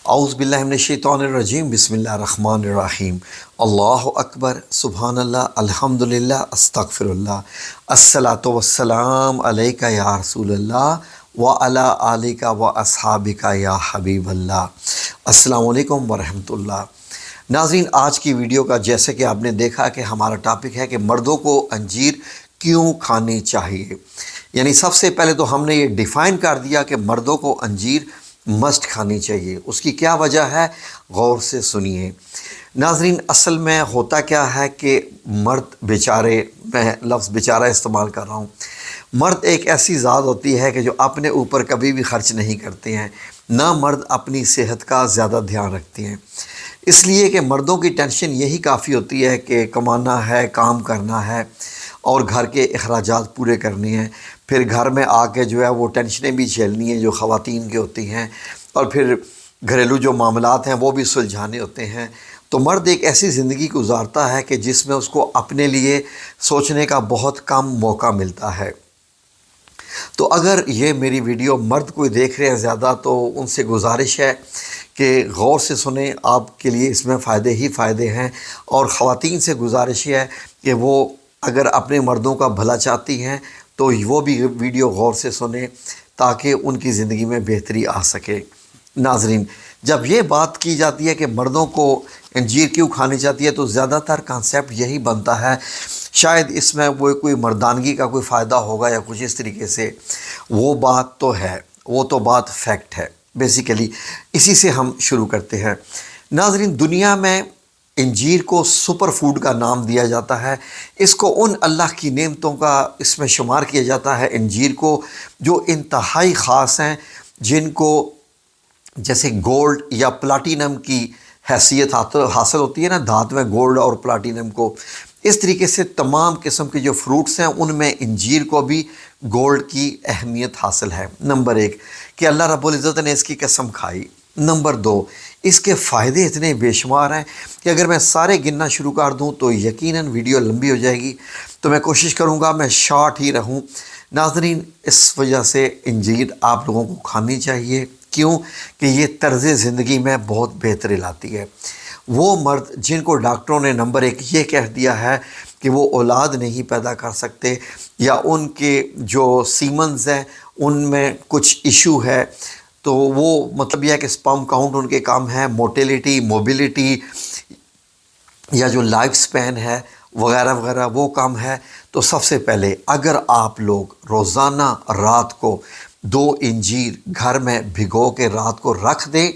اعوذ باللہ من الشیطان الرجیم بسم اللہ الرحمن الرحیم اللہ اکبر سبحان اللہ الحمدللہ استغفر اللہ الصلاۃ والسلام علیک یا رسول اللہ وعلی آلک و اصحابک یا حبیب اللہ۔ السلام علیکم ورحمۃ اللہ۔ ناظرین، آج کی ویڈیو کا جیسے کہ آپ نے دیکھا کہ ہمارا ٹاپک ہے کہ مردوں کو انجیر کیوں کھانی چاہیے۔ یعنی سب سے پہلے تو ہم نے یہ ڈیفائن کر دیا کہ مردوں کو انجیر مسٹ کھانی چاہیے۔ اس کی کیا وجہ ہے، غور سے سنیے۔ ناظرین، اصل میں ہوتا کیا ہے کہ مرد بیچارے، میں لفظ بیچارہ استعمال کر رہا ہوں، مرد ایک ایسی ذات ہوتی ہے کہ جو اپنے اوپر کبھی بھی خرچ نہیں کرتے ہیں، نہ مرد اپنی صحت کا زیادہ دھیان رکھتے ہیں۔ اس لیے کہ مردوں کی ٹینشن یہی کافی ہوتی ہے کہ کمانا ہے، کام کرنا ہے اور گھر کے اخراجات پورے کرنے ہیں، پھر گھر میں آ کے جو ہے وہ ٹینشنیں بھی جھیلنی ہیں جو خواتین کی ہوتی ہیں، اور پھر گھریلو جو معاملات ہیں وہ بھی سلجھانے ہوتے ہیں۔ تو مرد ایک ایسی زندگی گزارتا ہے کہ جس میں اس کو اپنے لیے سوچنے کا بہت کم موقع ملتا ہے۔ تو اگر یہ میری ویڈیو مرد کوئی دیکھ رہے ہیں زیادہ، تو ان سے گزارش ہے کہ غور سے سنیں، آپ کے لیے اس میں فائدے ہی فائدے ہیں۔ اور خواتین سے گزارش ہے کہ وہ اگر اپنے مردوں کا بھلا چاہتی ہیں تو وہ بھی ویڈیو غور سے سنیں تاکہ ان کی زندگی میں بہتری آ سکے۔ ناظرین، جب یہ بات کی جاتی ہے کہ مردوں کو انجیر کیوں کھانی چاہتی ہے تو زیادہ تر کانسیپٹ یہی بنتا ہے، شاید اس میں وہ کوئی مردانگی کا کوئی فائدہ ہوگا یا کچھ اس طریقے سے۔ وہ بات تو ہے، وہ تو بات فیکٹ ہے بیسیکلی۔ اسی سے ہم شروع کرتے ہیں۔ ناظرین، دنیا میں انجیر کو سپر فوڈ کا نام دیا جاتا ہے۔ اس کو ان اللہ کی نعمتوں کا اس میں شمار کیا جاتا ہے انجیر کو، جو انتہائی خاص ہیں، جن کو جیسے گولڈ یا پلاٹینم کی حیثیت حاصل ہوتی ہے نا، دھات میں گولڈ اور پلاٹینم کو، اس طریقے سے تمام قسم کے جو فروٹس ہیں ان میں انجیر کو بھی گولڈ کی اہمیت حاصل ہے۔ نمبر ایک کہ اللہ رب العزت نے اس کی قسم کھائی۔ نمبر دو، اس کے فائدے اتنے بے شمار ہیں کہ اگر میں سارے گننا شروع کر دوں تو یقیناً ویڈیو لمبی ہو جائے گی، تو میں کوشش کروں گا میں شارٹ ہی رہوں۔ ناظرین، اس وجہ سے انجیر آپ لوگوں کو کھانی چاہیے۔ کیوں؟ کہ یہ طرز زندگی میں بہت بہتری لاتی ہے۔ وہ مرد جن کو ڈاکٹروں نے نمبر ایک یہ کہہ دیا ہے کہ وہ اولاد نہیں پیدا کر سکتے، یا ان کے جو سیمنز ہیں ان میں کچھ ایشو ہے، تو وہ مطلب یہ ہے کہ سپرم کاؤنٹ ان کے کم ہے، موٹیلیٹی، موبیلٹی یا جو لائف سپین ہے وغیرہ وغیرہ وہ کم ہے، تو سب سے پہلے اگر آپ لوگ روزانہ رات کو 2 انجیر گھر میں بھگو کے رات کو رکھ دیں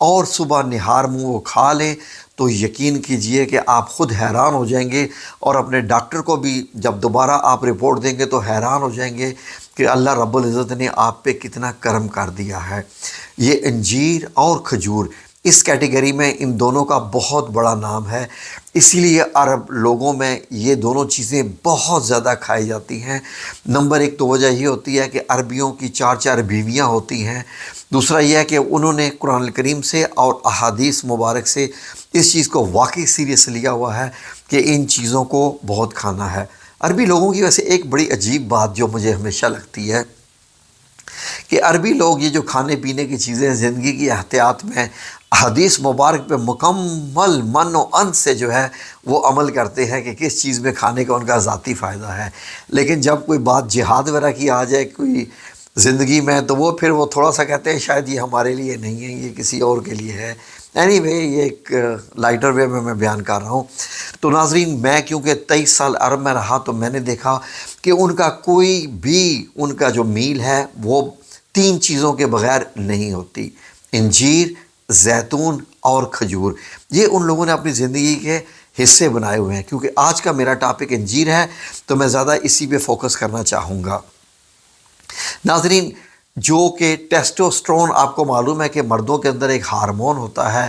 اور صبح نہار منہ وہ کھا لیں، تو یقین کیجئے کہ آپ خود حیران ہو جائیں گے، اور اپنے ڈاکٹر کو بھی جب دوبارہ آپ رپورٹ دیں گے تو حیران ہو جائیں گے کہ اللہ رب العزت نے آپ پہ کتنا کرم کر دیا ہے۔ یہ انجیر اور کھجور اس کیٹیگری میں ان دونوں کا بہت بڑا نام ہے، اسی لیے عرب لوگوں میں یہ دونوں چیزیں بہت زیادہ کھائی جاتی ہیں۔ نمبر ایک تو وجہ یہ ہوتی ہے کہ عربیوں کی 4 بیویاں ہوتی ہیں۔ دوسرا یہ ہے کہ انہوں نے قرآن الکریم سے اور احادیث مبارک سے اس چیز کو واقعی سیریس لیا ہوا ہے کہ ان چیزوں کو بہت کھانا ہے۔ عربی لوگوں کی ویسے ایک بڑی عجیب بات جو مجھے ہمیشہ لگتی ہے کہ عربی لوگ یہ جو کھانے پینے کی چیزیں زندگی کی احتیاط میں حدیث مبارک پہ مکمل من و ان سے جو ہے وہ عمل کرتے ہیں کہ کس چیز میں کھانے کا ان کا ذاتی فائدہ ہے، لیکن جب کوئی بات جہاد وغیرہ کی آ جائے کوئی زندگی میں، تو وہ پھر وہ تھوڑا سا کہتے ہیں شاید یہ ہمارے لیے نہیں ہے، یہ کسی اور کے لیے ہے۔ اینی وے، یہ ایک لائٹر وے میں بیان کر رہا ہوں۔ تو ناظرین، میں کیونکہ 23 سال عرب میں رہا تو میں نے دیکھا کہ ان کا کوئی بھی ان کا جو میل ہے وہ 3 چیزوں کے بغیر نہیں ہوتی: انجیر، زیتون اور کھجور۔ یہ ان لوگوں نے اپنی زندگی کے حصے بنائے ہوئے ہیں۔ کیونکہ آج کا میرا ٹاپک انجیر ہے تو میں زیادہ اسی پہ فوکس کرنا چاہوں گا۔ ناظرین، جو کہ ٹیسٹوسٹرون، آپ کو معلوم ہے کہ مردوں کے اندر ایک ہارمون ہوتا ہے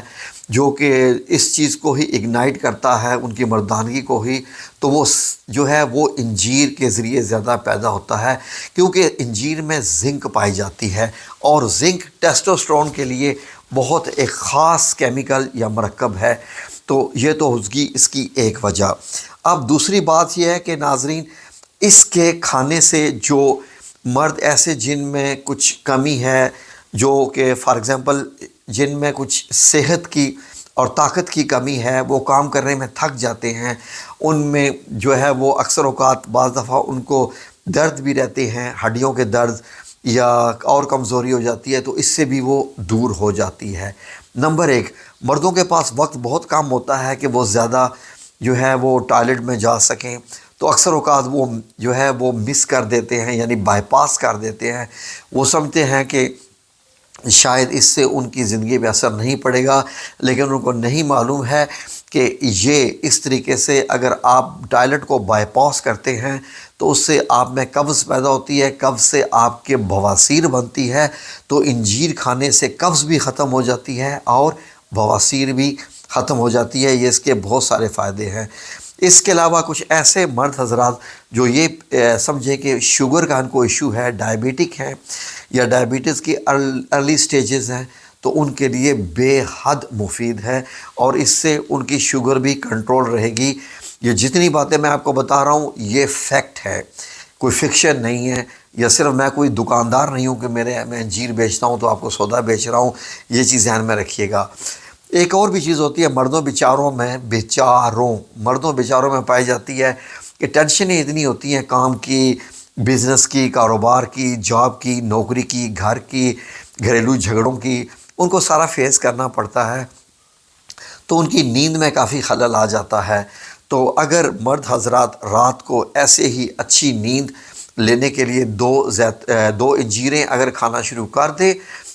جو کہ اس چیز کو ہی اگنائٹ کرتا ہے، ان کی مردانگی کو ہی، تو وہ جو ہے وہ انجیر کے ذریعے زیادہ پیدا ہوتا ہے، کیونکہ انجیر میں زنک پائی جاتی ہے، اور زنک ٹیسٹوسٹرون کے لیے بہت ایک خاص کیمیکل یا مرکب ہے۔ تو یہ تو اس کی ایک وجہ۔ اب دوسری بات یہ ہے کہ ناظرین، اس کے کھانے سے جو مرد ایسے جن میں کچھ کمی ہے، جو کہ فار ایگزامپل جن میں کچھ صحت کی اور طاقت کی کمی ہے، وہ کام کرنے میں تھک جاتے ہیں، ان میں جو ہے وہ اکثر اوقات بعض دفعہ ان کو درد بھی رہتے ہیں، ہڈیوں کے درد یا اور کمزوری ہو جاتی ہے، تو اس سے بھی وہ دور ہو جاتی ہے۔ نمبر ایک، مردوں کے پاس وقت بہت کم ہوتا ہے کہ وہ زیادہ جو ہے وہ ٹوائلٹ میں جا سکیں، تو اکثر اوقات وہ جو ہے وہ مس کر دیتے ہیں، یعنی بائی پاس کر دیتے ہیں۔ وہ سمجھتے ہیں کہ شاید اس سے ان کی زندگی پہ اثر نہیں پڑے گا، لیکن ان کو نہیں معلوم ہے کہ یہ اس طریقے سے اگر آپ ٹوائلٹ کو بائی پاس کرتے ہیں تو اس سے آپ میں قبض پیدا ہوتی ہے، قبض سے آپ کے بواسیر بنتی ہے، تو انجیر کھانے سے قبض بھی ختم ہو جاتی ہے اور بواسیر بھی ختم ہو جاتی ہے۔ یہ اس کے بہت سارے فائدے ہیں۔ اس کے علاوہ کچھ ایسے مرد حضرات جو یہ سمجھے کہ شوگر کا ان کو ایشو ہے، ڈائبیٹک ہے یا ڈائبٹیز کی ارلی سٹیجز ہیں، تو ان کے لیے بے حد مفید ہے اور اس سے ان کی شوگر بھی کنٹرول رہے گی۔ یہ جتنی باتیں میں آپ کو بتا رہا ہوں یہ فیکٹ ہے، کوئی فکشن نہیں ہے، یا صرف میں کوئی دکاندار نہیں ہوں کہ میں انجیر بیچتا ہوں تو آپ کو سودا بیچ رہا ہوں، یہ چیز ذہن میں رکھیے گا۔ ایک اور بھی چیز ہوتی ہے مردوں بیچاروں میں پائی جاتی ہے کہ ٹینشنیں اتنی ہوتی ہیں کام کی، بزنس کی، کاروبار کی، جاب کی، نوکری کی، گھر کی، گھریلو جھگڑوں کی، ان کو سارا فیس کرنا پڑتا ہے، تو ان کی نیند میں کافی خلل آ جاتا ہے۔ تو اگر مرد حضرات رات کو ایسے ہی اچھی نیند لینے کے لیے دو انجیریں اگر کھانا شروع کر دے،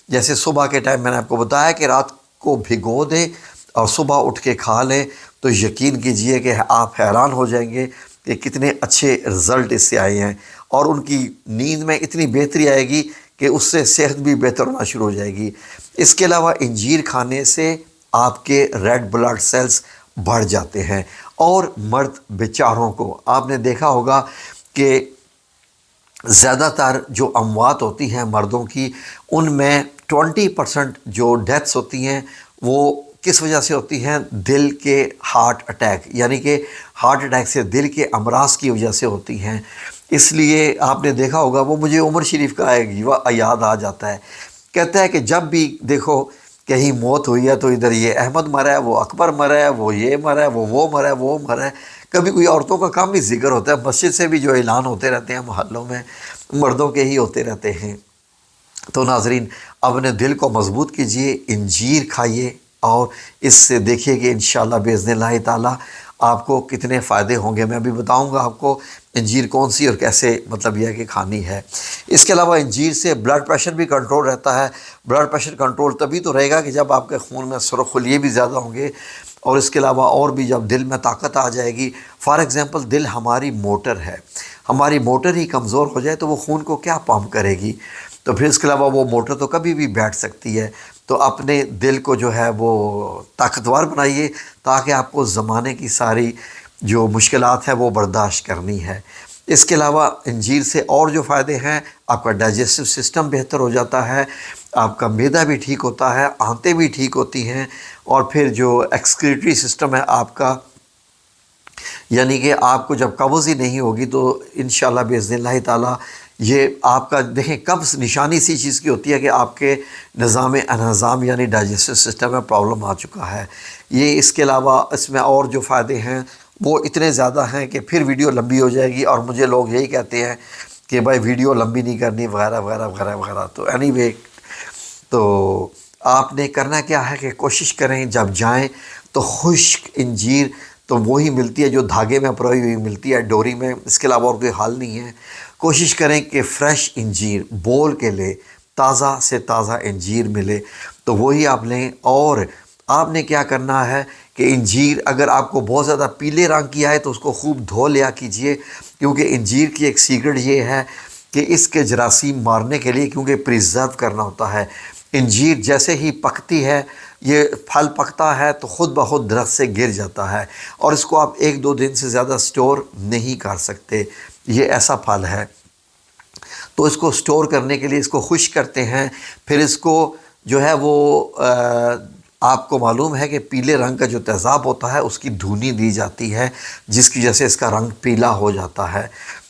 جیسے صبح کے ٹائم میں نے آپ کو بتایا کہ رات کو بھگو دیں اور صبح اٹھ کے کھا لیں، تو یقین کیجئے کہ آپ حیران ہو جائیں گے کہ کتنے اچھے رزلٹ اس سے آئے ہیں، اور ان کی نیند میں اتنی بہتری آئے گی کہ اس سے صحت بھی بہتر ہونا شروع ہو جائے گی۔ اس کے علاوہ انجیر کھانے سے آپ کے ریڈ بلڈ سیلز بڑھ جاتے ہیں، اور مرد بیچاروں کو آپ نے دیکھا ہوگا کہ زیادہ تر جو اموات ہوتی ہیں مردوں کی، ان میں 20% جو ڈیتھس ہوتی ہیں وہ کس وجہ سے ہوتی ہیں؟ دل کے ہارٹ اٹیک، یعنی کہ ہارٹ اٹیک سے دل کے امراض کی وجہ سے ہوتی ہیں۔ اس لیے آپ نے دیکھا ہوگا، وہ مجھے عمر شریف کا ایک یاد آ جاتا ہے، کہتا ہے کہ جب بھی دیکھو کہیں موت ہوئی ہے تو ادھر یہ احمد مرا ہے، وہ اکبر مرا ہے، وہ یہ مرا ہے، وہ مرا ہے، وہ مرا ہے۔ کبھی کوئی عورتوں کا کام بھی ذکر ہوتا ہے، مسجد سے بھی جو اعلان ہوتے رہتے ہیں محلوں میں، مردوں کے ہی ہوتے رہتے ہیں۔ تو ناظرین، اپنے دل کو مضبوط کیجئے، انجیر کھائیے، اور اس سے دیکھیے کہ انشاءاللہ باذن اللہ تعالی آپ کو کتنے فائدے ہوں گے۔ میں بھی بتاؤں گا آپ کو انجیر کون سی اور کیسے یہ ہے کہ کھانی ہے۔ اس کے علاوہ انجیر سے بلڈ پریشر بھی کنٹرول رہتا ہے۔ بلڈ پریشر کنٹرول تبھی تو رہے گا کہ جب آپ کے خون میں سرخ خلیے بھی زیادہ ہوں گے، اور اس کے علاوہ اور بھی جب دل میں طاقت آ جائے گی۔ فار ایگزامپل، دل ہماری موٹر ہے، ہماری موٹر ہی کمزور ہو جائے تو وہ خون کو کیا پمپ کرے گی؟ تو پھر اس کے علاوہ وہ موٹر تو کبھی بھی بیٹھ سکتی ہے۔ تو اپنے دل کو جو ہے وہ طاقتور بنائیے، تاکہ آپ کو زمانے کی ساری جو مشکلات ہیں وہ برداشت کرنی ہے۔ اس کے علاوہ انجیر سے اور جو فائدے ہیں، آپ کا ڈائجسٹو سسٹم بہتر ہو جاتا ہے، آپ کا معدہ بھی ٹھیک ہوتا ہے، آنتیں بھی ٹھیک ہوتی ہیں، اور پھر جو ایکسکریٹری سسٹم ہے آپ کا، یعنی کہ آپ کو جب قبض ہی نہیں ہوگی تو انشاءاللہ باذن اللہ تعالی یہ آپ کا، دیکھیں قبض نشانی سی چیز کی ہوتی ہے کہ آپ کے نظام انہضام یعنی ڈائجسٹو سسٹم میں پرابلم آ چکا ہے۔ یہ اس کے علاوہ اس میں اور جو فائدے ہیں وہ اتنے زیادہ ہیں کہ پھر ویڈیو لمبی ہو جائے گی، اور مجھے لوگ یہی کہتے ہیں کہ بھائی ویڈیو لمبی نہیں کرنی وغیرہ وغیرہ وغیرہ وغیرہ۔ تو اینی وے، تو آپ نے کرنا کیا ہے کہ کوشش کریں جب جائیں تو خشک انجیر تو وہی ملتی ہے جو دھاگے میں پروئی ہوئی ملتی ہے ڈوری میں، اس کے علاوہ اور کوئی حال نہیں ہے۔ کوشش کریں کہ فریش انجیر بول کے لے، تازہ سے تازہ انجیر ملے تو وہی آپ لیں۔ اور آپ نے کیا کرنا ہے کہ انجیر اگر آپ کو بہت زیادہ پیلے رنگ کی آئے تو اس کو خوب دھو لیا کیجئے، کیونکہ انجیر کی ایک سیکرٹ یہ ہے کہ اس کے جراثیم مارنے کے لیے، کیونکہ پریزرو کرنا ہوتا ہے، انجیر جیسے ہی پکتی ہے، یہ پھل پکتا ہے تو خود بخود درخت سے گر جاتا ہے، اور اس کو آپ 1-2 دن سے زیادہ سٹور نہیں کر سکتے۔ یہ ایسا پھل ہے، تو اس کو سٹور کرنے کے لیے اس کو خشک کرتے ہیں، پھر اس کو جو ہے وہ آپ کو معلوم ہے کہ پیلے رنگ کا جو تیزاب ہوتا ہے اس کی دھونی دی جاتی ہے، جس کی وجہ سے اس کا رنگ پیلا ہو جاتا ہے۔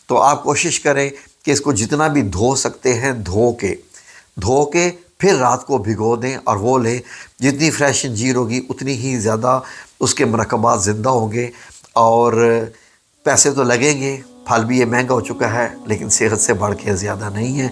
تو آپ کوشش کریں کہ اس کو جتنا بھی دھو سکتے ہیں دھو کے پھر رات کو بھگو دیں اور وہ لیں. جتنی فریش انجیر ہوگی اتنی ہی زیادہ اس کے مرکبات زندہ ہوں گے، اور پیسے تو لگیں گے، پھل بھی یہ مہنگا ہو چکا ہے، لیکن صحت سے بڑھ کے زیادہ نہیں ہے.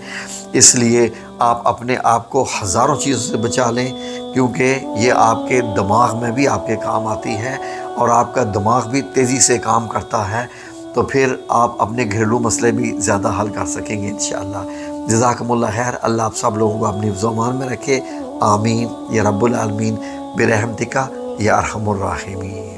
اس لیے آپ اپنے آپ کو ہزاروں چیزوں سے بچا لیں، کیونکہ یہ آپ کے دماغ میں بھی آپ کے کام آتی ہے، اور آپ کا دماغ بھی تیزی سے کام کرتا ہے. تو پھر آپ اپنے گھریلو مسئلے بھی زیادہ حل کر سکیں گے انشاءاللہ. جزاکم اللہ خیر. اللہ آپ سب لوگوں کو اپنی حفظ و امان میں رکھے. آمین یا رب العالمین برحمتک یا ارحم الراحمین.